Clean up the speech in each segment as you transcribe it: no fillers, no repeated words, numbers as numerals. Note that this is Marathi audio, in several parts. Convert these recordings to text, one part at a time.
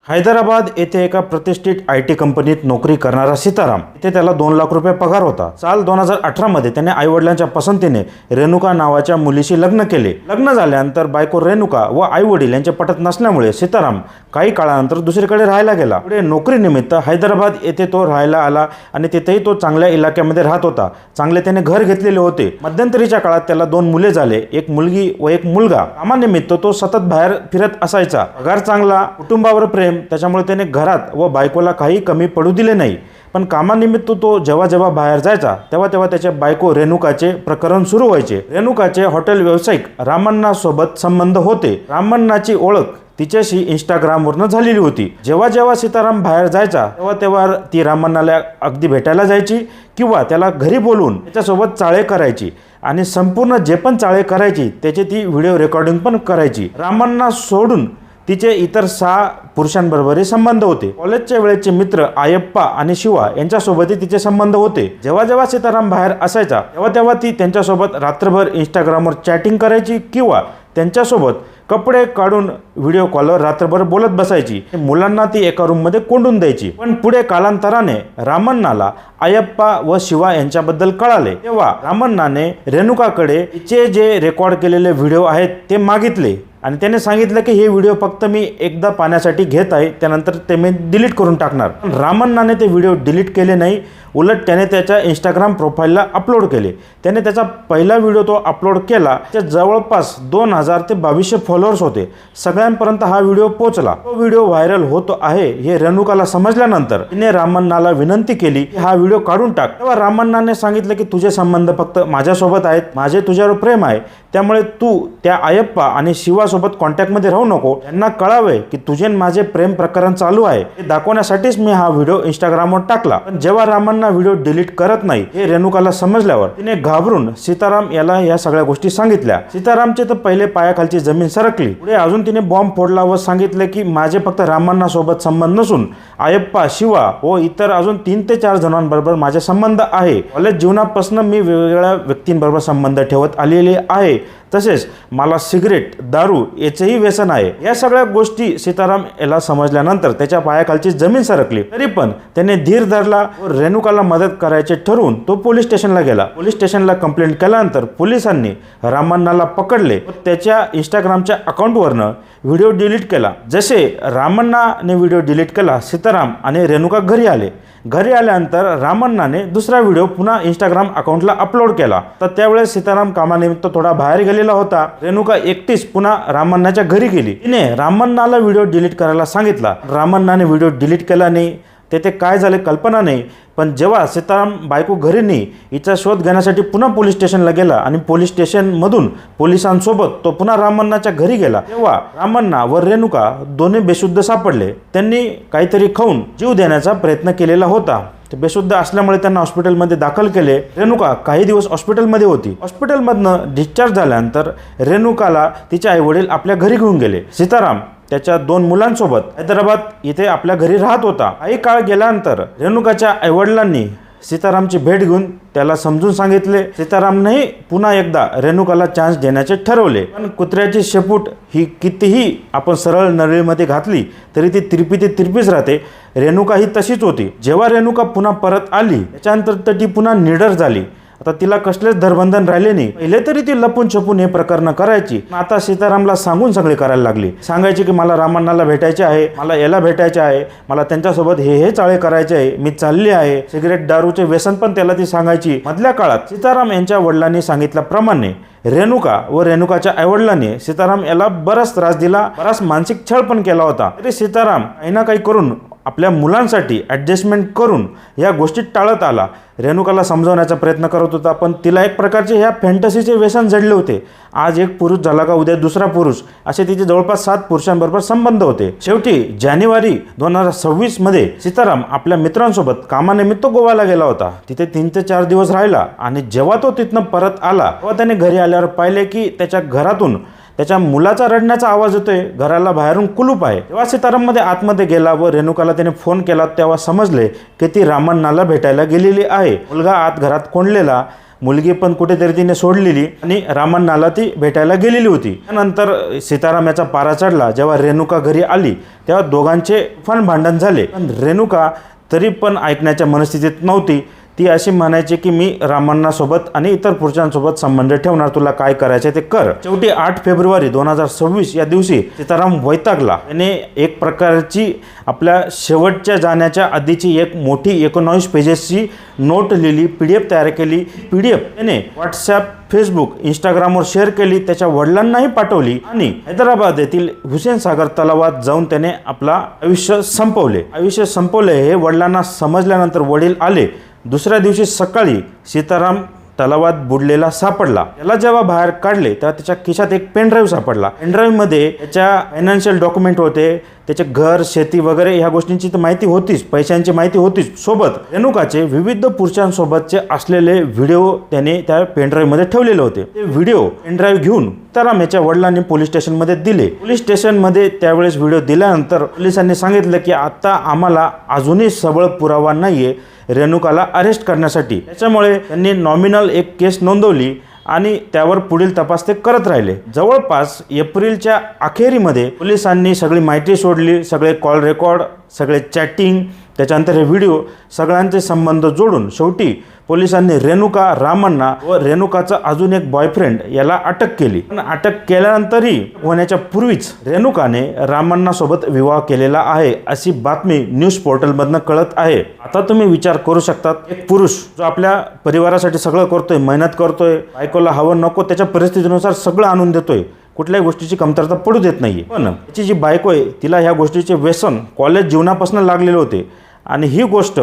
हैदराबाद येथे एका प्रतिष्ठित IT कंपनीत नोकरी करणारा सीताराम, इथे त्याला 2 लाख रुपये पगार होता। साल 2018 मध्ये त्याने आईवडिलांच्या पसंतीने रेणुका नावाच्या मुलीशी लग्न केले। लग्न झाल्यानंतर बायको रेणुका व आईवडील यांचे पटत नसल्यामुळे सीताराम काही काळानंतर दुसरीकडे राहायला गेला। पुढे नोकरीनिमित्त हैदराबाद येथे तो राहायला आला आणि तिथेही तो चांगल्या इलाक्यामध्ये राहत होता। चांगले त्याने घर घेतलेले होते। मध्यंतरीच्या काळात त्याला 2 मुले झाले, एक मुलगी व एक मुलगा। कामानिमित्त तो सतत बाहेर फिरत असायचा। पगार चांगला, कुटुंबावर प्रेम, त्याच्यामुळे त्याने घरात व बायकोला काही कमी पडू दिले नाही। पण कामानिमित्त तो जेव्हा बाहेर जायचा तेव्हा त्याच्या बायको रेणुकाचे प्रकरण सुरू व्हायचे। रेणुकाचे हॉटेल व्यावसायिक रामण्णा सोबत संबंध होते। रामण्णाची ओळख तिच्याशी इंस्टाग्रामवरून झालेली होती। जेव्हा सीताराम बाहेर जायचा तेव्हा ती रामण्णाला अगदी भेटायला जायची किंवा त्याला घरी बोलवून त्याच्यासोबत चाळे करायची आणि संपूर्ण जे पण चाळे करायची त्याचे ती व्हिडिओ रेकॉर्डिंग पण करायची। रामण्णा सोडून तिचे इतर 6 पुरुषांबरोबरही संबंध होते। कॉलेजच्या वेळेचे मित्र आयप्पा आणि शिवा यांच्यासोबतही तिचे संबंध होते। जेव्हा सीताराम बाहेर असायचा तेव्हा ती त्यांच्यासोबत रात्रभर इंस्टाग्रामवर चॅटिंग करायची किंवा त्यांच्यासोबत कपडे काढून व्हिडिओ कॉलवर रात्रभर बोलत बसायची। मुलांना ती एका रूममध्ये कोंडून द्यायची। पण पुढे कालांतराने रामण्णाला आयप्पा व शिवा यांच्याबद्दल कळाले। तेव्हा रामण्णाने रेणुकाकडे तिचे जे रेकॉर्ड केलेले व्हिडिओ आहेत ते मागितले आणि त्याने सांगितलं की हे व्हिडिओ फक्त मी एकदा पाहण्यासाठी घेत आहे, त्यानंतर ते मी डिलीट करून टाकणार। पण रामण्णाने ते व्हिडिओ डिलीट केले नाही, उलट त्याने त्याच्या इंस्टाग्राम प्रोफाईलला अपलोड केले। त्याने त्याचा पहिला व्हिडिओ तो अपलोड केला, त्या जवळपास 2000 ते 2200 फॉलोअर्स होते। सगळ्यांपर्यंत हा व्हिडिओ पोहोचला। तो व्हिडिओ व्हायरल होतो आहे हे रेणुकाला समजल्यानंतर तिने रामण्णाला विनंती केली की हा व्हिडिओ काढून टाक। तेव्हा रामण्णाने सांगितलं की तुझे संबंध फक्त माझ्यासोबत आहेत, माझे तुझ्यावर प्रेम आहे, त्यामुळे तू त्या आयप्पा आणि शिवासोबत कॉन्टॅक्टमध्ये राहू नको। त्यांना कळावे की तुझे माझे प्रेम प्रकरण चालू आहे हे दाखवण्यासाठीच मी हा व्हिडिओ इंस्टाग्रामवर टाकला। पण जेव्हा रामण्णा व्हिडिओ डिलीट करत नाही हे रेणुकाला समजल्यावर तिने घाबरून सीताराम याला या सगळ्या गोष्टी सांगितल्या। सीतारामचे तर पहिले पायाखालची जमीन सरकली। पुढे अजून तिने बॉम्ब फोडला व सांगितले की माझे फक्त रामण्णा सोबत संबंध नसून आयप्पा, शिवा व इतर अजून 3 ते 4 जणांबरोबर माझे संबंध आहे। कॉलेज जीवनापासून मी वेगवेगळ्या व्यक्तींबरोबर संबंध ठेवत आलेले आहे, तसेच मला सिगरेट, दारू याचेही व्यसन आहे। या सगळ्या गोष्टी सीताराम याला समजल्यानंतर त्याच्या पायाखालची जमीन सरकली। तरी पण त्याने धीर धरला व रेणुकाला मदत करायचे ठरवून तो पोलीस स्टेशनला गेला। पोलीस स्टेशनला कंप्लेंट केल्यानंतर पोलिसांनी रामण्णाला पकडले व त्याच्या इंस्टाग्रामच्या अकाउंटवरनं व्हिडिओ डिलीट केला। जसे रामण्णाने व्हिडिओ डिलीट केला, सीताराम आणि रेणुका घरी आले। घरी आल्यानंतर रामण्णाने दुसरा व्हिडिओ पुन्हा इंस्टाग्राम अकाउंटला अपलोड केला। तर त्यावेळेस सीताराम कामानिमित्त थोडा बाहेर गेलेला होता। रेणुका एकटीच पुन्हा रामण्णाच्या घरी गेली। तिने रामण्णाला व्हिडिओ डिलीट करायला सांगितला। रामण्णाने व्हिडिओ डिलीट केला नाही। तेथे काय झाले कल्पना नाही। पण जेव्हा सीताराम बायको घरी नाही हिचा शोध घेण्यासाठी पुन्हा पोलीस स्टेशनला गेला आणि पोलीस स्टेशनमधून पोलिसांसोबत तो पुन्हा रामण्णाच्या घरी गेला, तेव्हा रामण्णा व रेणुका दोन्ही बेशुद्ध सापडले। त्यांनी काहीतरी खाऊन जीव देण्याचा प्रयत्न केलेला होता। ते बेशुद्ध असल्यामुळे त्यांना हॉस्पिटलमध्ये दाखल केले। रेणुका काही दिवस हॉस्पिटलमध्ये होती। हॉस्पिटलमधनं डिस्चार्ज झाल्यानंतर रेणुकाला तिचे आईवडील आपल्या घरी घेऊन गेले। सीताराम त्याच्या 2 मुलांसोबत हैदराबाद येथे आपल्या घरी राहत होता। काही काळ गेल्यानंतर रेणुकाच्या आईवडिलांनी सीतारामची भेट घेऊन त्याला समजून सांगितले। सीतारामनेही पुन्हा एकदा रेणुकाला चान्स देण्याचे ठरवले। पण कुत्र्याची शेपूट ही कितीही आपण सरळ नळीमध्ये घातली तरी ती तिरपीच राहते। रेणुका ही तशीच होती। जेव्हा रेणुका पुन्हा परत आली त्याच्यानंतर तर ती पुन्हा निडर झाली। आता तिला कसलेच धरबंधन राहिले नाही। पहिले तरी ती लपून छपून हे प्रकरण करायची, आता सीतारामला सांगून सगळे करायला लागली। सांगायची की मला रामण्णाला भेटायचे आहे, मला याला भेटायचे आहे, मला त्यांच्यासोबत हे चाळे करायचे आहे, मी चालली आहे। सिगरेट, दारूचे व्यसन पण त्याला ती सांगायची। मधल्या काळात सीताराम यांच्या वडिलांनी सांगितल्याप्रमाणे रेणुका व रेणुकाच्या आईवडिलांनी सीताराम याला बराच त्रास दिला, बराच मानसिक छळ पण केला होता। तरी सीताराम काही ना काही करून आपल्या मुलांसाठी ॲडजस्टमेंट करून या गोष्टी टाळत आला। रेणुकाला समजावण्याचा प्रयत्न करत होता, पण तिला एक प्रकारचे ह्या फॅन्टसीचे व्यसन जडले होते। आज एक पुरुष झाला का उद्या दुसरा पुरुष, असे तिचे जवळपास 7 पुरुषांबरोबर संबंध होते। शेवटी जानेवारी 2026 मध्ये सीताराम आपल्या मित्रांसोबत कामानिमित्त गोव्याला गेला होता। तिथे 3 ते 4 दिवस राहिला आणि जेव्हा तो तिथनं परत आला तेव्हा त्याने घरी आल्यावर पाहिले की त्याच्या घरातून त्याच्या मुलाचा रडण्याचा आवाज येतोय, घराला बाहेरून कुलूप आहे। तेव्हा सीताराम मध्ये आतमध्ये गेला व रेणुकाला त्याने फोन केला। तेव्हा समजले की ती रामण्णाला भेटायला गेलेली आहे। मुलगा आत घरात कोंडलेला मुलगी पण कुठेतरी तिने सोडलेली आणि रामण्णाला ती भेटायला गेलेली होती. त्यानंतर सीताराम याचा पारा चढला. जेव्हा रेणुका घरी आली तेव्हा दोघांचे तुफान भांडण झाले. पण रेणुका तरी पण ऐकण्याच्या मनस्थितीत नव्हती. ती अशी म्हणायची की मी रामण्णासोबत आणि इतर पुरुषांसोबत संबंध ठेवणार, तुला काय करायचे ते कर. शेवटी 8 फेब्रुवारी 2026 या दिवशी सीताराम वैतागला. त्याने एक प्रकारची आपल्या शेवटच्या जाण्याच्या आधीची एक मोठी 19 पेजेसची नोट लिहिली, PDF तयार केली. PDF त्याने व्हॉट्सॲप, फेसबुक, इंस्टाग्रामवर शेअर केली, त्याच्या वडिलांनाही पाठवली आणि हैदराबाद येथील हुसेन सागर तलावात जाऊन त्याने आपला आयुष्य संपवले. हे वडिलांना समजल्यानंतर वडील आले. दुसऱ्या दिवशी सकाळी सीताराम तलावात बुडलेला सापडला. त्याला जेव्हा बाहेर काढले तेव्हा त्याच्या खिशात एक पेनड्राईव्ह सापडला. पेनड्राईव्हमध्ये त्याच्या फायनान्शियल डॉक्युमेंट होते, त्याचे घर, शेती वगैरे ह्या गोष्टींची तर माहिती होतीच, पैशांची माहिती होतीच. सोबत रेणुकाचे विविध पुरुषांसोबतचे असलेले व्हिडिओ त्याने त्या पेनड्राईव्हमध्ये ठेवलेले होते. ते व्हिडिओ पेनड्राईव्ह घेऊन सीताराम याच्या वडिलांनी पोलीस स्टेशनमध्ये दिले. पोलीस स्टेशनमध्ये त्यावेळेस व्हिडिओ दिल्यानंतर पोलिसांनी सांगितलं की आता आम्हाला अजूनही सबळ पुरावा नाहीये रेणुकाला अरेस्ट करण्यासाठी. त्याच्यामुळे त्यांनी नॉमिनल एक केस नोंदवली आणि त्यावर पुढील तपास ते करत राहिले. जवळपास एप्रिलच्या अखेरीमध्ये पोलिसांनी सगळी माहिती शोधली, सगळे कॉल रेकॉर्ड, सगळे चॅटिंग, त्याच्यानंतर हे व्हिडिओ, सगळ्यांचे संबंध जोडून शेवटी पोलिसांनी रेणुका, रामण्णा व रेणुकाचा अजून एक बॉयफ्रेंड याला अटक केली. पण अटक केल्यानंतरही होण्याच्या पूर्वीच रेणुकाने रामण्णासोबत विवाह केलेला आहे अशी बातमी न्यूज पोर्टलमधनं कळत आहे. आता तुम्ही विचार करू शकतात, एक पुरुष जो आपल्या परिवारासाठी सगळं करतोय, मेहनत करतोय, बायकोला हवं नको त्याच्या परिस्थितीनुसार सगळं आणून देतोय, कुठल्याही गोष्टीची कमतरता पडू देत नाहीये. पण त्याची जी बायको आहे तिला ह्या गोष्टीचे व्यसन कॉलेज जीवनापासून लागलेले होते आणि ही गोष्ट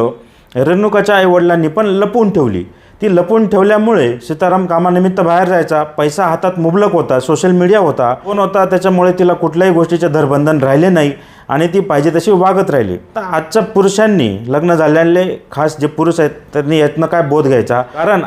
रेणुकाच्या आईवडिलांनी पण लपवून ठेवली. ती लपवून ठेवल्यामुळे सीताराम कामानिमित्त बाहेर जायचा, पैसा हातात मुबलक होता, सोशल मीडिया होता, फोन होता, त्याच्यामुळे तिला कुठल्याही गोष्टीचे धरबंधन राहिले नाही आणि ती पाहिजे तशी वागत राहिली. तर आजच्या पुरुषांनी, लग्न झालेले खास जे पुरुष आहेत त्यांनी यातनं काय बोध घ्यायचा? कारण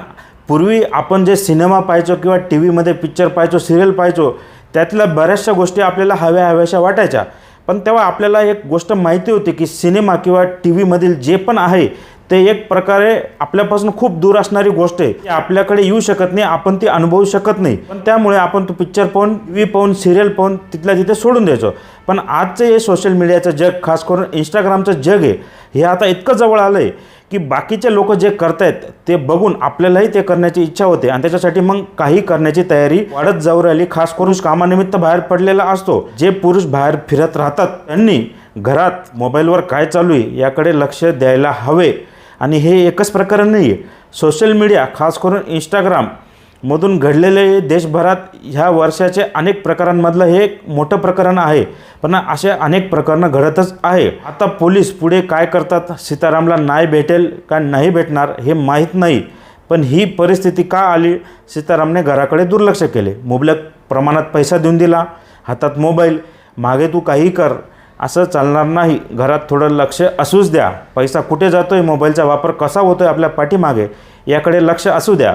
पूर्वी आपण जे सिनेमा पाहायचो किंवा TV मध्ये पिक्चर पाहायचो, सिरियल पाहायचो, त्यातल्या बऱ्याचशा गोष्टी आपल्याला हव्याशा वाटायच्या. पण तेव्हा आपल्याला एक गोष्ट माहिती होती की सिनेमा किंवा TV मधील जे पण आहे ते एक प्रकारे आपल्यापासून खूप दूर असणारी गोष्ट आहे. ती आपल्याकडे येऊ शकत नाही, आपण ती अनुभवू शकत नाही. पण त्यामुळे आपण तो पिक्चर पाहून, TV पाहून, सिरियल पाहून तिथल्या तिथे सोडून द्यायचो. पण आजचं हे सोशल मीडियाचं जग, खास करून इंस्टाग्रामचं जग आहे, हे आता इतकं जवळ आलं आहे की बाकीचे लोक जे करतायत ते बघून आपल्यालाही ते करण्याची इच्छा होते आणि त्याच्यासाठी मग काही करण्याची तयारी वाढत जाऊ राहिली. खास करून कामानिमित्त बाहेर पडलेला असतो. जे पुरुष बाहेर फिरत राहतात त्यांनी घरात मोबाईलवर काय चालू आहे याकडे लक्ष द्यायला हवे. आणि हे एकच प्रकरण नाही आहे. सोशल मीडिया, खास करून इंस्टाग्राममधून घडलेले देशभरात ह्या वर्षाचे अनेक प्रकारांमधलं हे एक मोठं प्रकरण आहे. पण असे अनेक प्रकरणं घडतच आहे. आता पोलीस पुढे काय करतात, सीतारामला नाही भेटेल का नाही भेटणार हे माहीत नाही. पण ही परिस्थिती का आली? सीतारामने घराकडे दुर्लक्ष केले, मुबलक प्रमाणात पैसा देऊन दिला, हातात मोबाईल, मागे तू काही कर, असं चालणार नाही. घरात थोडं लक्ष असूच द्या. पैसा कुठे जातोय, मोबाईलचा वापर कसा होतोय आपल्या पाठीमागे, याकडे लक्ष असू द्या.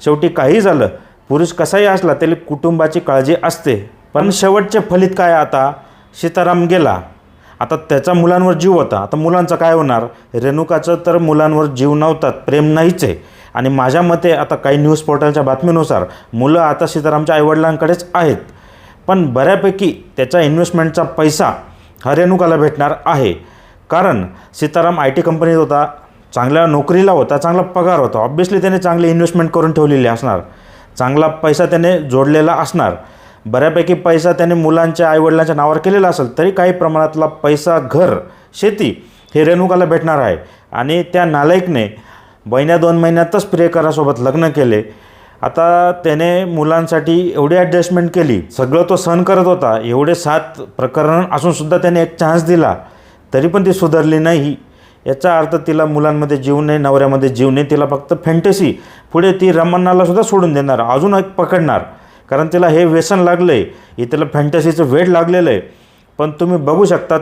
शेवटी काही झालं, पुरुष कसाही असला तरी कुटुंबाची काळजी असते. पण शेवटचे फलित काय? आता सीताराम गेला, आता त्याच्या मुलांवर जीव होता, आता मुलांचं काय होणार? रेणुकाचं तर मुलांवर जीव नव्हतात, प्रेम नाहीच आहे. आणि माझ्या मते आता काही न्यूज पोर्टलच्या बातमीनुसार मुलं आता सीतारामच्या आईवडिलांकडेच आहेत. पण बऱ्यापैकी त्याच्या इन्व्हेस्टमेंटचा पैसा हा रेणुकाला भेटणार आहे. कारण सीताराम IT कंपनीत होता, चांगल्या नोकरीला होता, चांगला पगार होता. ऑब्व्हियसली त्याने चांगली इन्व्हेस्टमेंट करून ठेवलेली असणार, चांगला पैसा त्याने जोडलेला असणार. बऱ्यापैकी पैसा त्याने मुलांच्या आईवडिलांच्या नावावर केलेला असेल तरी काही प्रमाणातला पैसा, घर, शेती हे रेणुकाला भेटणार आहे. आणि त्या नालायकने 2 महिन्यातच प्रियकरासोबत लग्न केले. आता त्याने मुलांसाठी एवढी ॲडजस्टमेंट केली, सगळं तो सहन करत होता. एवढे 7 प्रकरण असूनसुद्धा त्याने एक चान्स दिला तरी पण ती सुधारली नाही. याचा अर्थ तिला मुलांमध्ये जीव नाही, नवऱ्यामध्ये जीव नाही. तिला फक्त फॅन्टसी. पुढे ती रामण्णालासुद्धा सोडून देणार, अजून एक पकडणार. कारण तिला हे व्यसन लागलं आहे, हे तिला फॅन्टसीचं वेड लागलेलं आहे. पण तुम्ही बघू शकतात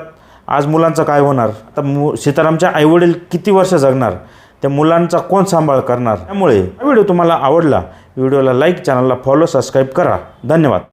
आज मुलांचं काय होणार. आता सीतारामच्या आईवडील किती वर्ष जगणार, त्या मुलांचा कोण सांभाळ करणार? त्यामुळे हा व्हिडिओ तुम्हाला आवडला, व्हिडिओला लाईक, चॅनलला फॉलो, सबस्क्राईब करा. धन्यवाद.